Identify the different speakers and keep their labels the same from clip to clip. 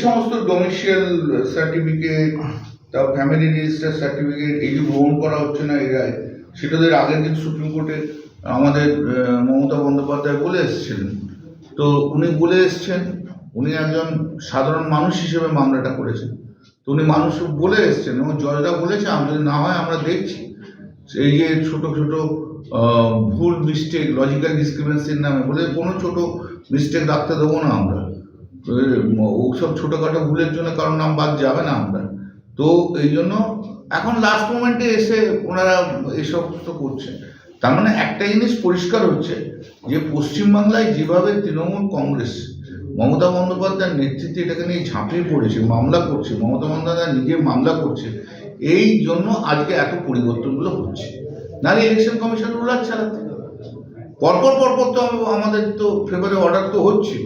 Speaker 1: সমস্ত domicile certificate, তারপর family register certificate এই যে গ্রহণ করা হচ্ছে না এরাই, সেটাদের আগের দিন সুপ্রিম কোর্টে আমাদের মমতা বন্দ্যোপাধ্যায় বলে এসেছিলেন। তো উনি বলে এসছেন, উনি একজন সাধারণ মানুষ হিসেবে মামলাটা করেছেন, তো উনি মানুষ বলে এসছেন এবং জজরা বলেছে যদি না হয় আমরা দেখছি এই যে ছোট ছোট ভুল মিস্টেক, লজিক্যাল ডিসক্রিপেন্সির নামে বলে কোনো ছোট মিস্টেক রাখতে দেবো না আমরা, ওসব ছোটোখাটো ভুলের জন্য কারোর নাম বাদ যাবে না আমরা। তো এই জন্য এখন লাস্ট মোমেন্টে এসে ওনারা এসব তো করছেন। তার মানে একটা জিনিস পরিষ্কার হচ্ছে যে পশ্চিমবাংলায় যেভাবে তৃণমূল কংগ্রেস মমতা বন্দ্যোপাধ্যায়ের নেতৃত্বে এটাকে নিয়ে ঝাঁপিয়ে পড়েছে, মামলা করছে, মমতা বন্দ্যোপাধ্যায় নিজে মামলা করছে, এই জন্য আজকে এত পরিবর্তনগুলো হচ্ছে। নাহলে ইলেকশন কমিশন রুলার চালাতে পরপর তো আমাদের তো ফেভারে অর্ডার তো হচ্ছে,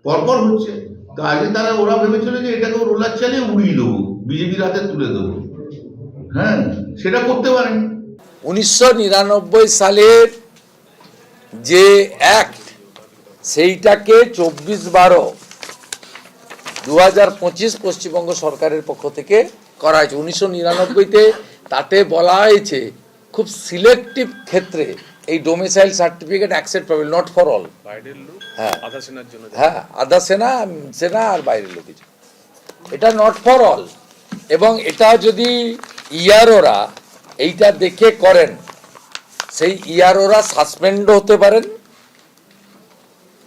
Speaker 1: পরপর হচ্ছে। তো আজকে তারা ওরা ভেবেছিল যে এটাকে রোলার চালিয়ে উড়িয়ে দেবো, বিজেপির হাতে তুলে দেবো, হ্যাঁ সেটা করতে পারেন।
Speaker 2: 1999 সালের যে অ্যাক্ট সেইটাকে 24/12/2025 পশ্চিমবঙ্গ সরকারের পক্ষ থেকে করা হয়েছে। 1999-তে তাতে বলা হয়েছে খুব সিলেক্টিভ ক্ষেত্রে এই domicile certificate acceptable, not for all. হ্যাঁ, আধা সেনা আর বাইরের লোক, এটা নট ফর অল। এবং এটা যদি ইয়ারোরা এইটা দেখে করেন, সেই ইয়ারোরা সাসপেন্ড হতে পারেন,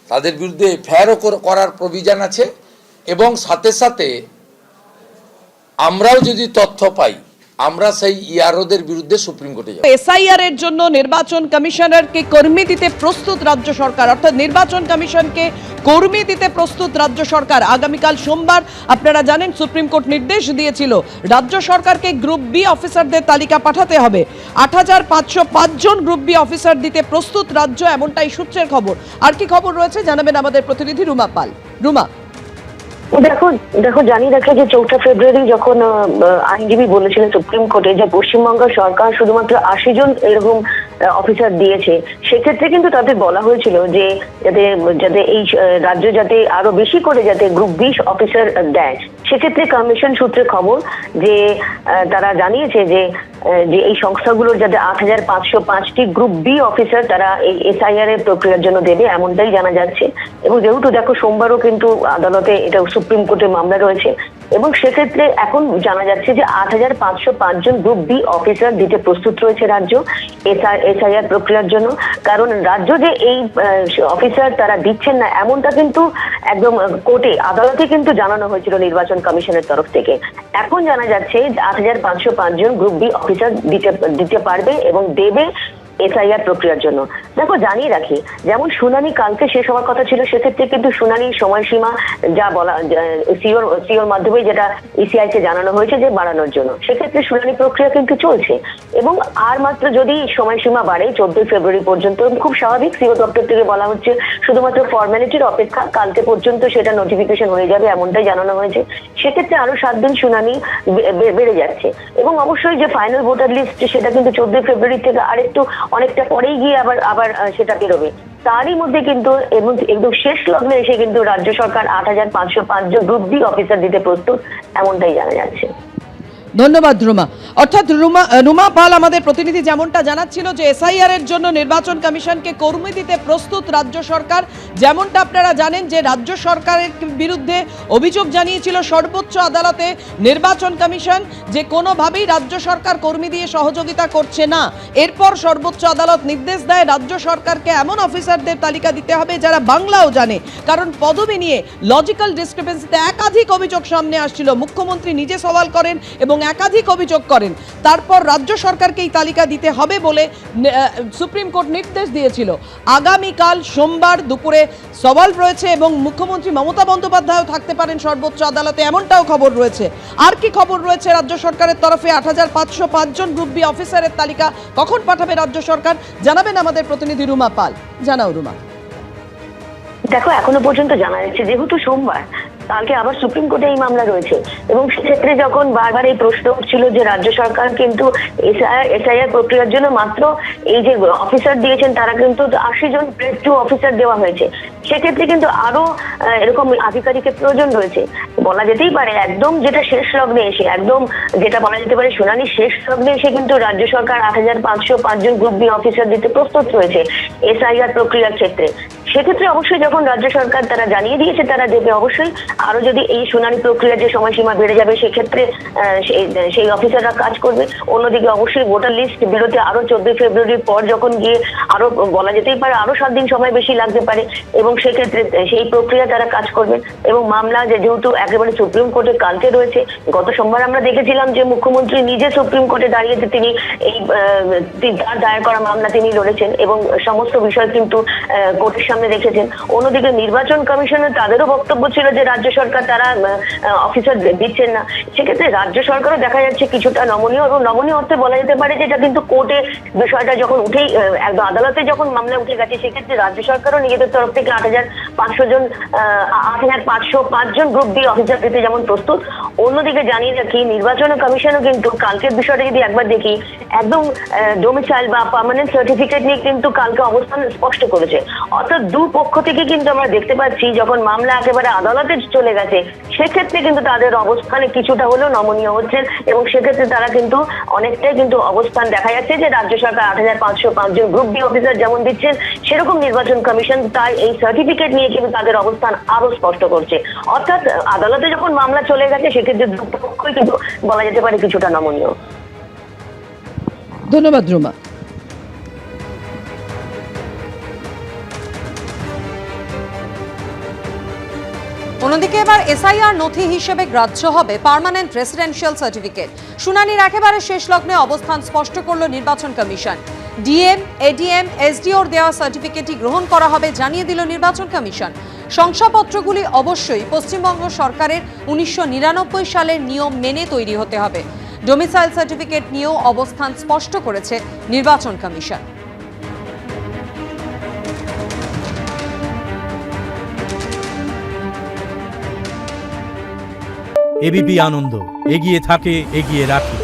Speaker 2: তাদের বিরুদ্ধে এফআইআরও করার প্রভিশন আছে। এবং সাথে সাথে আমরাও যদি তথ্য পাই, আমরা সেই ইয়ারোদের বিরুদ্ধে সুপ্রিম কোর্টে যাব।
Speaker 3: এসআইআর এর জন্য নির্বাচন কমিশনারকে কর্মী দিতে প্রস্তুত রাজ্য সরকার, অর্থাৎ নির্বাচন কমিশনকে কর্মী দিতে প্রস্তুত রাজ্য সরকার। আগামীকাল সোমবার আপনারা জানেন সুপ্রিম কোর্ট নির্দেশ দিয়েছিল রাজ্য সরকারকে গ্রুপ বি অফিসারদের তালিকা পাঠাতে হবে। 8505 জন গ্রুপ বি অফিসার দিতে প্রস্তুত রাজ্য, এমনটাই সূত্রের খবর। আর কি খবর রয়েছে জানাবেন আমাদের প্রতিনিধি রুমা পাল। রুমা,
Speaker 4: দেখো জানিয়ে রাখে যে 4 ফেব্রুয়ারি যখন আইনজীবী বলেছিলেন সুপ্রিম কোর্টে যে পশ্চিমবঙ্গ সরকার শুধুমাত্র 80 জন এরকম অফিসার দিয়েছে, সেক্ষেত্রে কিন্তু তাদের বলা হয়েছিল যে যাতে এই রাজ্য যাতে আরো বেশি করে যাতে গ্রুপ 20 অফিসার দেয়। সেক্ষেত্রে কমিশন সূত্রে খবর যে তারা জানিয়েছে যে এই সংস্থাগুলোর যাতে 8505টি গ্রুপ বি অফিসার তারা এই এসআইআর এর প্রক্রিয়ার জন্য দেবে, এমনটাই জানা যাচ্ছে। এবং যেহেতু দেখো সোমবারও কিন্তু আদালতে এটা সুপ্রিম কোর্টে মামলা রয়েছে, এবং সেক্ষেত্রে এখন জানা যাচ্ছে যে 8505 জন গ্রুপ বি অফিসার দিতে প্রস্তুত রয়েছে রাজ্য এসআইআর প্রক্রিয়ার জন্য। কারণ রাজ্য যে এই অফিসার তারা দিচ্ছেন না, এমনটা কিন্তু একদম কোর্টে আদালতে কিন্তু জানানো হয়েছিল নির্বাচন কমিশনের তরফ থেকে। এখন জানা যাচ্ছে 8505 জন গ্রুপ বি অফিসার দিতে পারবে এবং দেবে এসআইআর প্রক্রিয়ার জন্য। দেখো জানিয়ে রাখি, যেমন শুনানি কালকে শেষ হওয়ার কথা ছিল, সেক্ষেত্রে কিন্তু শুনানির সময়সীমা যা বলা সিওর মাধ্যমে যেটা ইসিআই কে জানানো হয়েছে যে বাড়ানোর জন্য, সেক্ষেত্রে শুনানি প্রক্রিয়া কিন্তু চলছে। এবং আর মাত্র যদি সময়সীমা বাড়ে 14 ফেব্রুয়ারি পর্যন্ত, খুব স্বাভাবিক, সিও দপ্তর থেকে বলা হচ্ছে শুধুমাত্র ফর্মালিটির অপেক্ষা, কালকে পর্যন্ত সেটা নোটিফিকেশন হয়ে যাবে, এমনটাই জানানো হয়েছে। সেক্ষেত্রে আরো 7 দিন শুনানি বেড়ে যাচ্ছে। এবং অবশ্যই যে ফাইনাল ভোটার লিস্ট সেটা কিন্তু 14 ফেব্রুয়ারি থেকে আরেকটু অনেকটা পরেই গিয়ে আবার সেটা বেরোবে। তারই মধ্যে কিন্তু একদম শেষ লগ্নে এসে কিন্তু রাজ্য সরকার 8505 জন গ্রুপ বি অফিসার দিতে প্রস্তুত, এমনটাই জানা যাচ্ছে।
Speaker 3: ধন্যবাদ রুমা। অর্থাৎ রুমা পাল আমাদের প্রতিনিধি যেমনটা জানাচ্ছিল যে এসআইআর এর জন্য নির্বাচন কমিশনকে কর্মী দিতে প্রস্তুত রাজ্য সরকার। যেমনটা আপনারা জানেন যে রাজ্য সরকারের বিরুদ্ধে অভিযোগ জানিয়েছিল সর্বোচ্চ আদালতে নির্বাচন কমিশন যে কোনোভাবেই রাজ্য সরকার কর্মী দিয়ে সহযোগিতা করছে না। এরপর সর্বোচ্চ আদালত নির্দেশ দেয় রাজ্য সরকারকে এমন অফিসারদের তালিকা দিতে হবে যারা বাংলাও জানে, কারণ পদবি নিয়ে লজিক্যাল ডিসক্রিপেন্সিতে একাধিক অভিযোগ সামনে আসছিল। মুখ্যমন্ত্রী নিজে সওয়াল করেন এবং একাধিক অভিযোগ করেন। তারপর রাজ্য সরকারকে এই তালিকা দিতে হবে বলে সুপ্রিম কোর্ট নির্দেশ দিয়েছিল। আগামীকাল সোমবার দুপুরে সওয়াল রয়েছে এবং মুখ্যমন্ত্রী মমতা বন্দ্যোপাধ্যায়ও থাকতে পারেন সর্বোচ্চ আদালতে, এমনটাও খবর রয়েছে। আর কি খবর রয়েছে রাজ্য সরকারের তরফে? 8505 জন গ্রুপ বি অফিসারের তালিকা কখন পাঠাবে রাজ্য সরকার জানাবেন আমাদের প্রতিনিধি রুমা পাল। জানাও রুমা।
Speaker 4: দেখো এখনো পর্যন্ত জানা যাচ্ছে যেহেতু সোমবার, কালকে আবার সুপ্রিম কোর্টে এই মামলা রয়েছে, এবং সেক্ষেত্রে যখন বারবার এই প্রশ্ন উঠছিল যে রাজ্য সরকার কিন্তু এসআইআর প্রক্রিয়ার জন্য মাত্র এই যে অফিসার দিয়েছেন তারা কিন্তু 80 জন গ্রেড 2 অফিসার দেওয়া হয়েছে, সেক্ষেত্রে কিন্তু আরো এরকম আধিকারিকের প্রয়োজন রয়েছে। বলা যেতেই পারে একদম যেটা শেষ লগ্নে এসে, একদম যেটা বলা যেতে পারে শুনানি শেষ লগ্নে এসে কিন্তু রাজ্য সরকার 8,505 জন গ্রুপ বি অফিসার দিতে প্রস্তুত রয়েছে এসআইআর প্রক্রিয়ার ক্ষেত্রে। সেক্ষেত্রে অবশ্যই যখন রাজ্য সরকার তারা জানিয়ে দিয়েছে তারা দেবে, অবশ্যই আরো যদি এই শুনানি প্রক্রিয়ার যে সময়সীমা বেড়ে যাবে সেক্ষেত্রে সেই অফিসাররা কাজ করবে। অন্যদিকে অবশ্যই ভোটার লিস্ট বেরোতে আরো 14 ফেব্রুয়ারির পর যখন গিয়ে আরো বলা যেতেই পারে আরো 7 দিন সময় বেশি লাগতে পারে, এবং সেক্ষেত্রে সেই প্রক্রিয়া তারা কাজ করবেন। এবং মামলা যেহেতু একেবারে সুপ্রিম কোর্টে কালকে রয়েছে, গত সোমবার আমরা দেখেছিলাম যে মুখ্যমন্ত্রী নিজে সুপ্রিম কোর্টে দাঁড়িয়ে তিনি এই তার দায়ের করা মামলা তিনি লড়েছেন এবং সমস্ত বিষয় কিন্তু কোর্টের সামনে রেখেছেন। অন্যদিকে নির্বাচন কমিশনের তাদেরও বক্তব্য ছিল যে রাজ্য সরকার তারা অফিসার দিচ্ছেন না। সেক্ষেত্রে রাজ্য সরকারও দেখা যাচ্ছে কিছুটা নমনীয়, এবং নমনীয় অর্থে বলা যেতে পারে যেটা কিন্তু কোর্টে বিষয়টা যখন উঠেই একদম আদালতে যখন মামলা উঠে গেছে, সেক্ষেত্রে রাজ্য সরকারও নিজেদের তরফ থেকে 8,505 জন গ্রুপ বি অফিসার দিতে যেমন প্রস্তুত। অন্যদিকে জানিয়ে রাখি নির্বাচন কমিশনও কিন্তু কালকের বিষয়টা যদি একবার দেখি, একদম ডোমিসাইল বা পার্মানেন্ট সার্টিফিকেট নিয়ে কিন্তু কালকে অবস্থান স্পষ্ট করেছে। অর্থাৎ দুপক্ষ থেকে কিন্তু আমরা দেখতে পাচ্ছি যখন মামলা একেবারে আদালতে চলে গেছে সেক্ষেত্রে কিন্তু তাদের অবস্থানে কিছুটা হলেও নমনীয় হচ্ছেন, এবং সেক্ষেত্রে তারা কিন্তু অনেকটাই কিন্তু অবস্থান দেখা যাচ্ছে যে রাজ্য সরকার 8,505 জন গ্রুপ বি অফিসার যেমন দিচ্ছেন, সেরকম নির্বাচন কমিশন তাই এই সার্টিফিকেট নিয়ে কিন্তু তাদের অবস্থান আরো স্পষ্ট করছে। অর্থাৎ আদালতে যখন মামলা চলে গেছে সেক্ষেত্রে দুপক্ষই কিন্তু বলা যেতে পারে কিছুটা নমনীয়।
Speaker 3: ধন্যবাদ রুমা।
Speaker 5: অন্যদিকে এবার এসআইআর নথি হিসেবে গ্রাহ্য হবে পার্মানেন্ট রেসিডেন্সিয়াল সার্টিফিকেট। শুনানির একেবারে শেষ লগ্নে অবস্থান স্পষ্ট করল নির্বাচন কমিশন। ডিএম, এডিএম, এসডিওর দেওয়া সার্টিফিকেটই গ্রহণ করা হবে জানিয়ে দিল নির্বাচন কমিশন। শংসাপত্রগুলি অবশ্যই পশ্চিমবঙ্গ সরকারের 1999 সালের নিয়ম মেনে তৈরি হতে হবে। ডোমিসাইল সার্টিফিকেট নিয়েও অবস্থান স্পষ্ট করেছে নির্বাচন কমিশন।
Speaker 6: এবিপি আনন্দ, এগিয়ে থাকে, এগিয়ে রাখে।